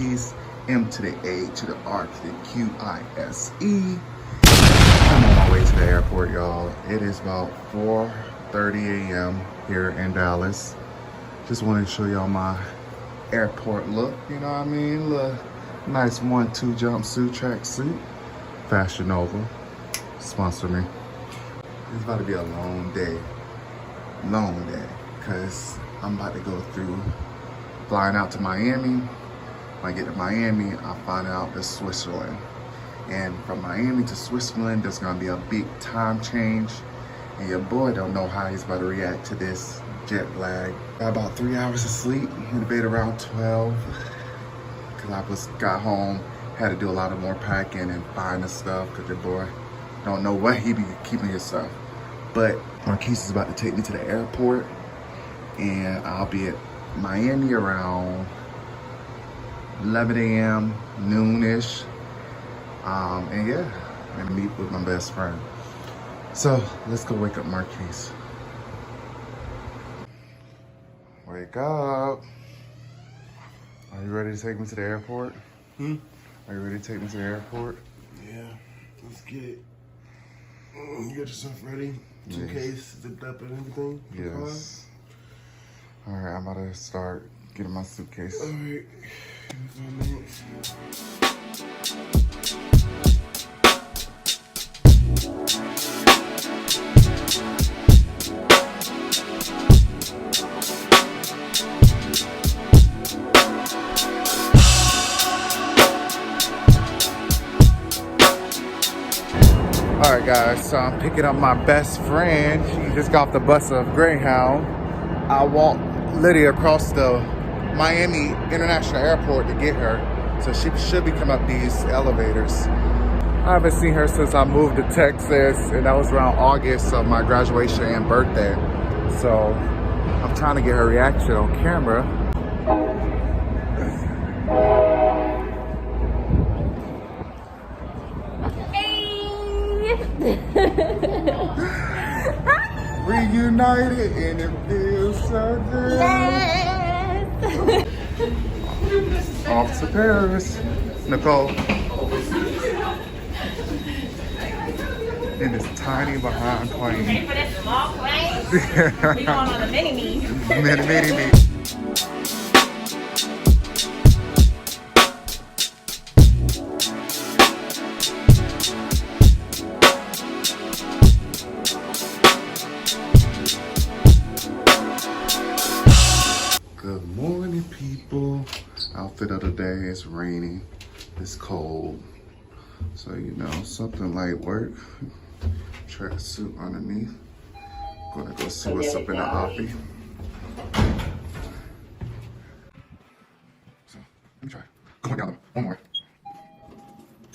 Marquise, M to the A to the R to the Q-I-S-E. I'm on my way to the airport, y'all. It is about 4:30 a.m. here in Dallas. Just wanted to show y'all my airport look, you know what I mean? Look, nice 1-2 jumpsuit, tracksuit. Fashion Nova, sponsor me. It's about to be a long day, because I'm about to go through flying out to Miami. When I get to Miami, I find out it's Switzerland. And from Miami to Switzerland, there's gonna be a big time change. And your boy don't know how he's about to react to this jet lag. Got about 3 hours of sleep, in the bed around 12. Cause I got home, had to do a lot of more packing and finding stuff, cause your boy don't know what he be keeping his stuff. But Marquise is about to take me to the airport, and I'll be at Miami around 11 a.m., noonish. And yeah, I'm gonna meet with my best friend. So let's go wake up Marquise. Wake up. Are you ready to take me to the airport? Are you ready to take me to the airport? Yeah, let's get it. You got yourself ready? Suitcase zipped up and everything? Yes. All right, I'm about to start getting my suitcase. All right, give me 5 minutes. Alright guys, so I'm picking up my best friend. She just got off the bus of Greyhound. I walked Lydia across the Miami International Airport to get her. So she should be coming up these elevators. I haven't seen her since I moved to Texas, and that was around August of my graduation and birthday. So I'm trying to get her reaction on camera. Reunited and it feels so good. Yes. Off to Paris. Nicole. In this tiny behind plane. Ready for this small plane? We going on a mini-me. Mini-me. Good morning, people. Outfit of the day. It's raining. It's cold. So, you know, something light work. Track suit underneath. Gonna go see what's up in the office. So, let me try. Going down. One more.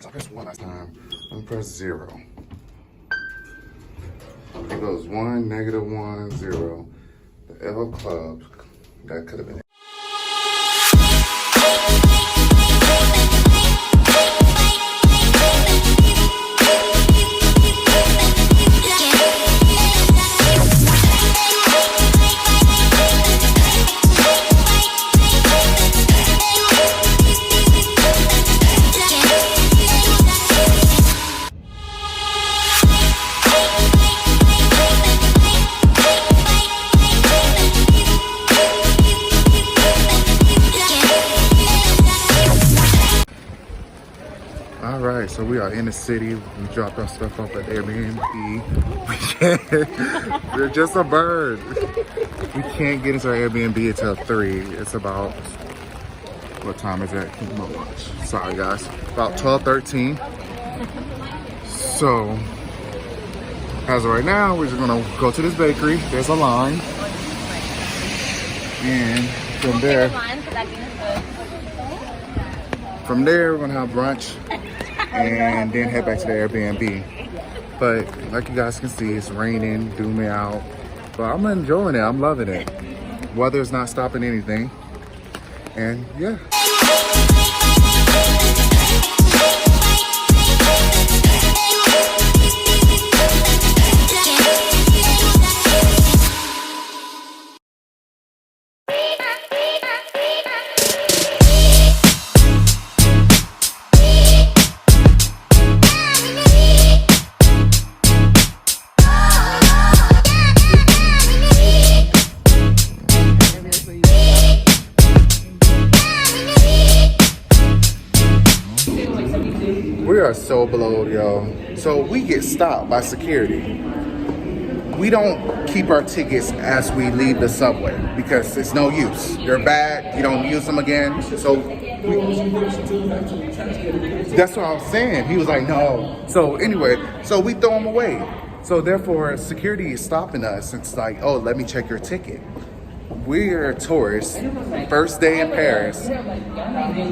So I pressed 1 last time. I'm gonna press 0. It goes 1, -1, 0. The L Club. That could have been it. Alright, so we are in the city. We dropped our stuff off at Airbnb. We're just a bird. We can't get into our Airbnb until 3. It's about, what time is that? My watch. Sorry guys. About 12:13. So, as of right now, we're just gonna go to this bakery. There's a line. And from there, we're gonna have brunch. And then head back to the Airbnb. But like you guys can see, it's raining, dooming out. But I'm enjoying it, I'm loving it. Weather's not stopping anything. And yeah. We are so below, yo. So we get stopped by security. We don't keep our tickets as we leave the subway because it's no use. They're bad. You don't use them again. So that's what I was saying. He was like, no. So anyway, so we throw them away. So therefore, security is stopping us. It's like, oh, let me check your ticket. We're tourists, first day in Paris.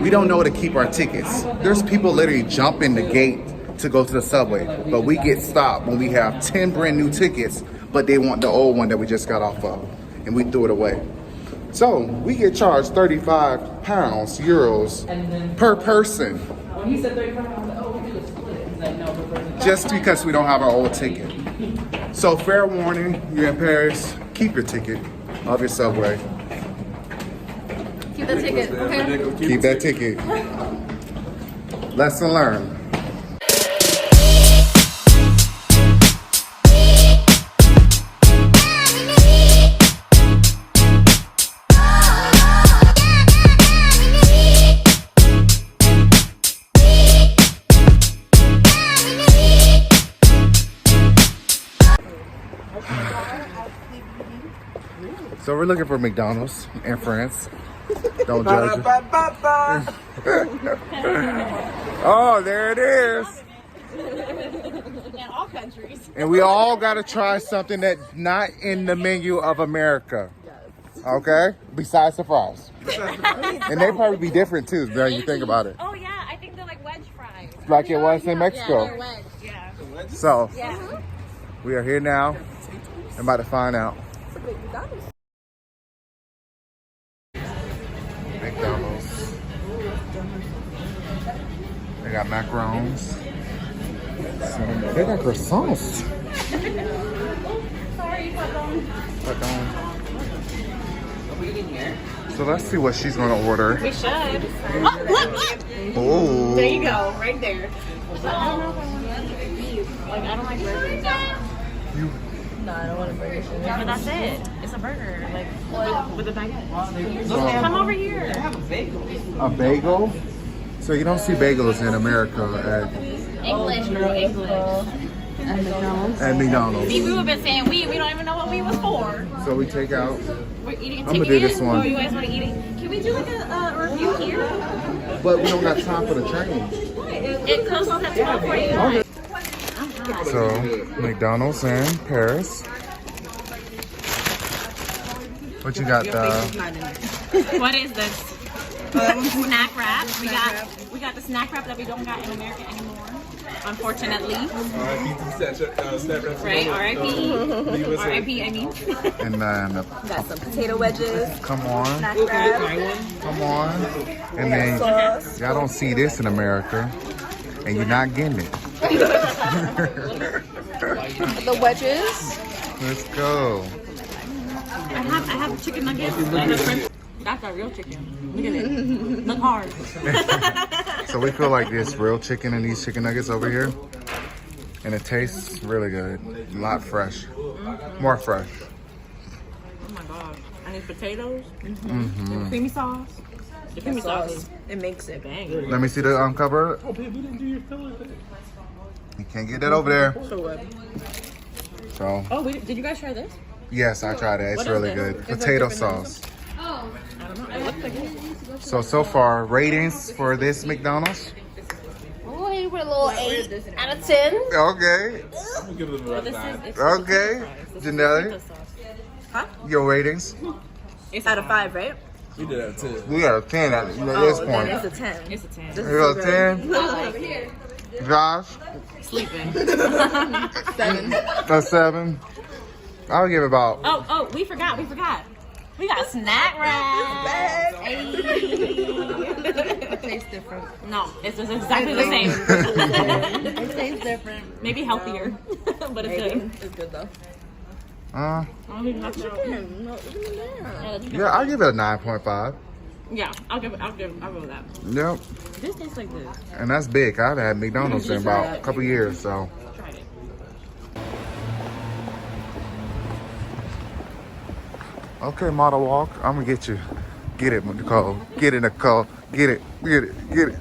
We don't know to keep our tickets. There's people literally jumping the gate to go to the subway, but we get stopped when we have 10 brand new tickets, but they want the old one that we just got off of, and we threw it away. So we get charged 35 pounds, euros, per person. When he said 35, I was like, oh, we do a split. He's like, no, per person. Just because we don't have our old ticket. So fair warning, you're in Paris, keep your ticket of your subway. Keep the ticket, okay? Keep that ticket. Lesson learned. So we're looking for McDonald's in France. Don't judge it. Oh, there it is. In all countries. And we all got to try something that's not in the menu of America. Okay? Besides the fries. And they probably be different too, now you think about it. Oh yeah, I think they're like wedge fries. Like it was in Mexico. Yeah, they're wedge. Yeah. So, Yeah. we are here now. I'm about to find out. McDonald's. They got macarons. They got croissants. Sorry, pardon. So let's see what she's gonna order. We should. Oh, look. Oh. There you go, right there. But I don't know if I want beef. Like, I don't like burgers. No, I don't want a burger. But that's it. It's a burger. Like, with a baguette. So, Come over here. a bagel? So you don't see bagels in America English, girl, English. at McDonald's. We would have been saying we don't even know what we was for. So we take out. We're eating a I'm gonna ticket. do this one. Or you guys want to eat it? Can we do like a review here? But we don't got time for the train. It closes at 12:49. So McDonald's in Paris. What you got? What is this? Snack wrap. We got the snack wrap that we don't got in America anymore. Unfortunately. Right, R.I.P. R.I.P. I mean. And then Got some potato wedges, come on, snack wrap, come on. And then y'all don't see this in America, and you're not getting it. the wedges. Let's go. I have chicken nuggets. That's that real chicken. Look at it. Look hard. So we feel like there's real chicken in these chicken nuggets over here, and it tastes really good. A lot fresh, more fresh. Oh my god. And these potatoes. The creamy sauce. The creamy sauce. It makes it bang. Let me see the uncover. Oh, babe, we didn't do your fillet. You can't get that over there. So what? So Oh, did you guys try this? yes, I tried it. It's really good. Potato sauce. I don't know. It looks like it. So far, ratings for this McDonald's. Oh, we're a little 8 out of 10. Okay. Okay. Janelle, Huh? your ratings? It's out of 5, right? We did that too. We got a 10 at this Then point. it's a 10. It's a 10. This We got a 10. Over here. Josh, Sleeping. 7. a 7. I'll give it about. Oh, we forgot. We got snack wrap. It tastes different. No, it's just exactly the same. It tastes different. Maybe healthier, but it's good. It's good though. I don't even know. Yeah, I'll give it a 9.5. Yeah, I'll go with that. Yep. This tastes like this. And that's big. I haven't had McDonald's in about a couple years, so. Tried it. Okay, model walk. I'm gonna get you. Get it, Nicole. Get it, Nicole. Get it. Get it. Get it.